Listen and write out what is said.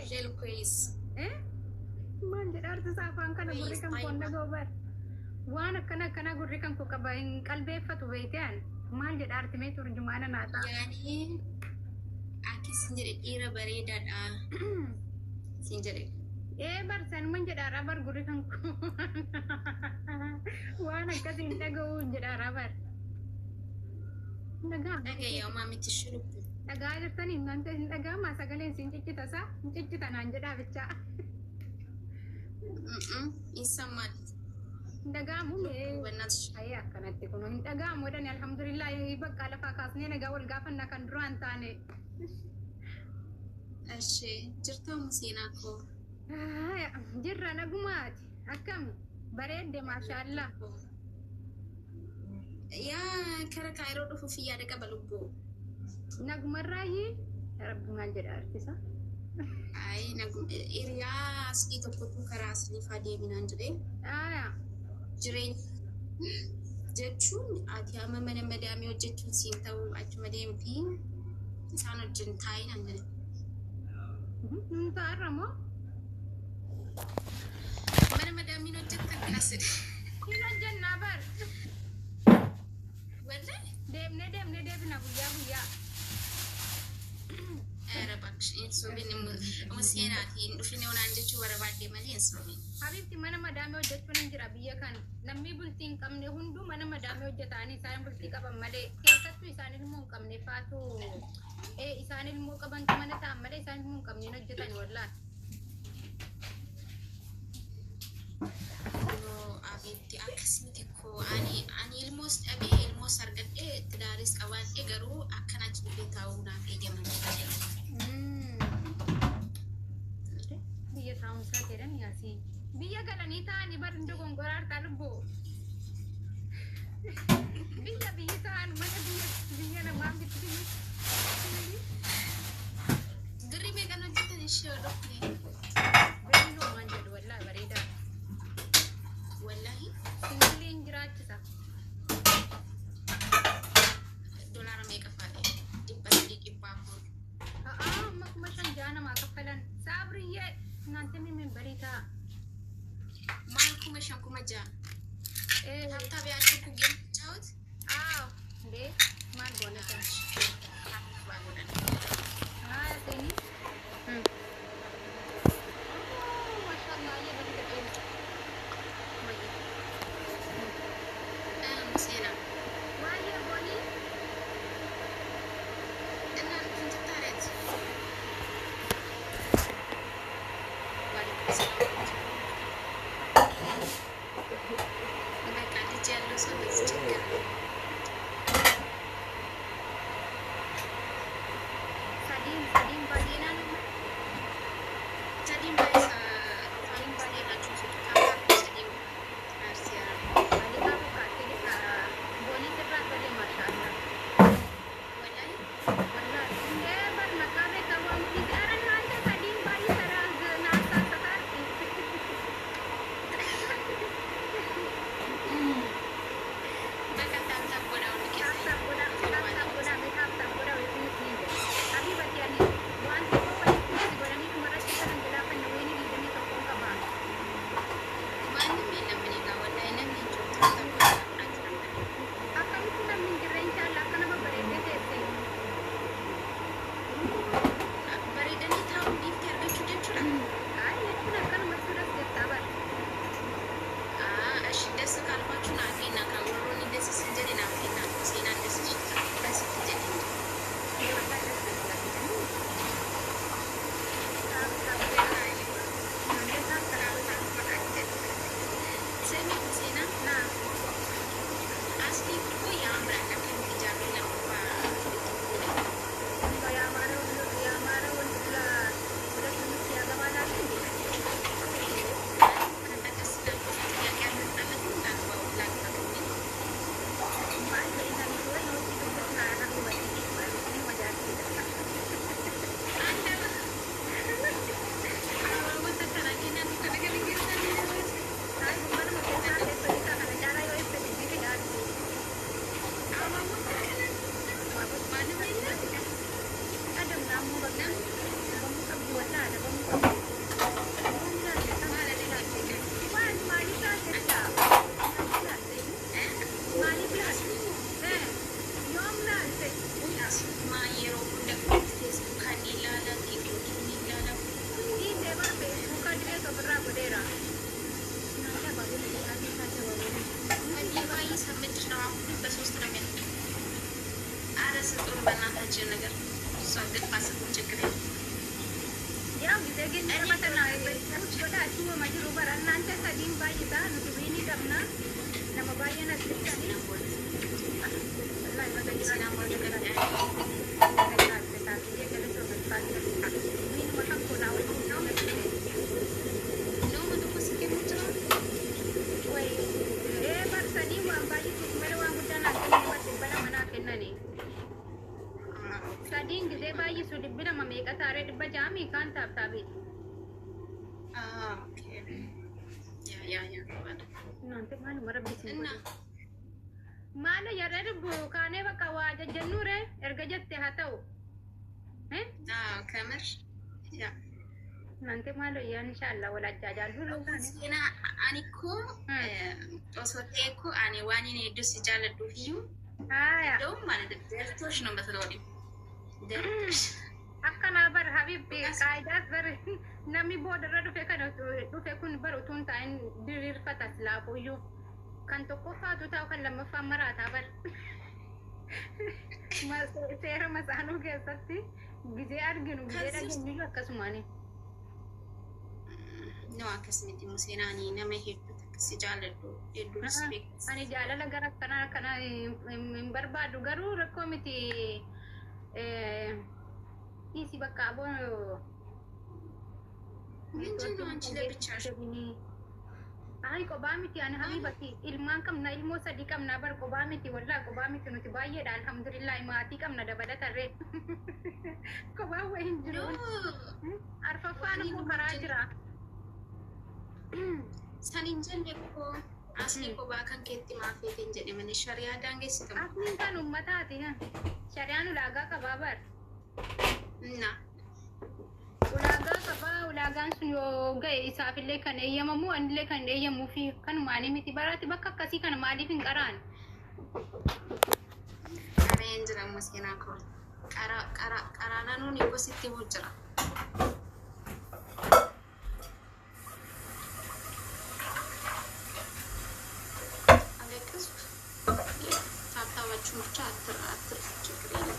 رجال كويس. ايه ما عندي ارض صافان كان غريكم كنا جوبر وانا كنا غريكم كوكباين قلبي فتو بيتان ما عندي ارض ميتو رجمانا ناتا يعني aki sinjere ira bareda da sinjere bar san man jada rabar gurikan ku wana kadin daga jada rabar daga ya mami tishuru daga jirtani nante daga ma sagalen sin ciccita sa ciccita nan jada bicha isamat daga mu ne ayya kanatti kuno daga mu dan alhamdulillah bakka lafa kasne daga wal gafan na kan duran tane ashe jirta musinako jirra nagumaati akkam bareedde maashaallah yaa kara kaayiroo dhufuuf yaada qaba lubbuu nagumarraayi rabbi maal jedha artisa ay hiriyaa asii tokkotu karaa asiniif adeeminaan jedhee jireenya jechuun ati amma mana madaamii hojjechuun siin ta'u achuma deemtii isaan wajjin taa'inaan jedhe taa'arramoo mana madaamiin hojjettan kasid hin hojjennaa bar wallahi deemne deebina guyyaa baksheen soobin museenaatiin dhufine onaan jechuu barbaadde malee hin soobin habibti mana madaamii hojjechuun hin jira biyya kana namni bultii hin qabne hunduu mana madaamii hojjetanii isaan bultii qaban malee keessattuu isaan ilmoo hin qabne faatu isaan ilmoo qabantu mana ta'an malee isaan ilmoo hin qabne hojjetan wallaan abitti akkasumatti ko ani ilmoos dhabee ilmoos argadhee itti daaris qabaadhee garuu akkana jibbee taa'uu naaf eegaman biyya taa'umsaa jedhan yaasii biyya galanii ta'anii bar hundi gongoraartaa lubbuu biyya ta'an mana biyya namaa bitti dirri meeqan hojjetan ishee dhufne birrii noomaan jedhu wallaahi bareedaa wallahi singiliin jiraachisa doolaara meeqa faadhe 100 amma kuma shan ja'a namaa kaffalan saabriyyee እናንተ ምን በሪታ ማልኩ መሻኩ መጃ ሀብታ ቢያድርጉ ጌምጫውት አዎ እንዴ ማን ጎነታሽ ባጎነ አያቴኒ ማሻአላህ የበለጠ ሙሴና ዋየ ቦኒ እና ትንታረት ችግር የለም። ያው ጊዜ ግን ተመተና ወደ አዲስ ማጅሩ በራና አንተ ሰዲን ባይታ ንግቢኒ ቀምና ለመባየና ስለኝ ላይ በደግና ወደ Sadin gisee baay'ee su dibbina mameeqa taaree dhibba jaamii kaan taabtaabee. Okay. Ya. Nanti maaluma rabbisiin maala yaree dhibbu kaanee bakka waa jajjannuure erga jette haa ta'u. Kamar. Ya. Nanti maalo iyaan inshaallah wal ajjaajaallu Sina ani ko osoo ta'e ko ani waan inni hedduu si jaalladhuuf iyyuu. Iddoo maal deertoosh nama toloodim. Akkana bar habibbi qaayidaas bar namni boodarra dhufe kun bar utuun ta'in diriirfatas laafuyyuu kan tokkoffaatu ta'u kan lammaffaa maraataa bar seera masaanuu keessatti gizee arginu gizee dhageenyu akkasumaani. No akkasumatti museenaanii nama hedduu si jaalladhu hedduu respect. Ani jaalala gara kana hin barbaadu garuu rakkoo miti. Isi bakka abon Minjino anchi lebichash. Ai kobamiti ani habibati ilman kamna ilmo sadi kamna bar kobamiti wallahi kobamiti nuti baay'ee dha alhamdulillah maatii kamna dabalatarre kobawa hinjiru arfafaan ko karaa jira sanin jenne ko asli koba kan keetti maafeetiin jedhe mani shariyaa daangessitu asliin kan ummataati shari'aan ulaagaa qabaa bar na ulaagaa qabaa ulaagaan sun yoo ga'e isaafillee kan eeyyamamu anillee kan eeyyamuu fi kanumaanii miti baraati bakka akkasii kana maaliif hin qaraan qareen jira museenaa koo qaraanaa nuuni gositti jira Cuma atur ችግር የለም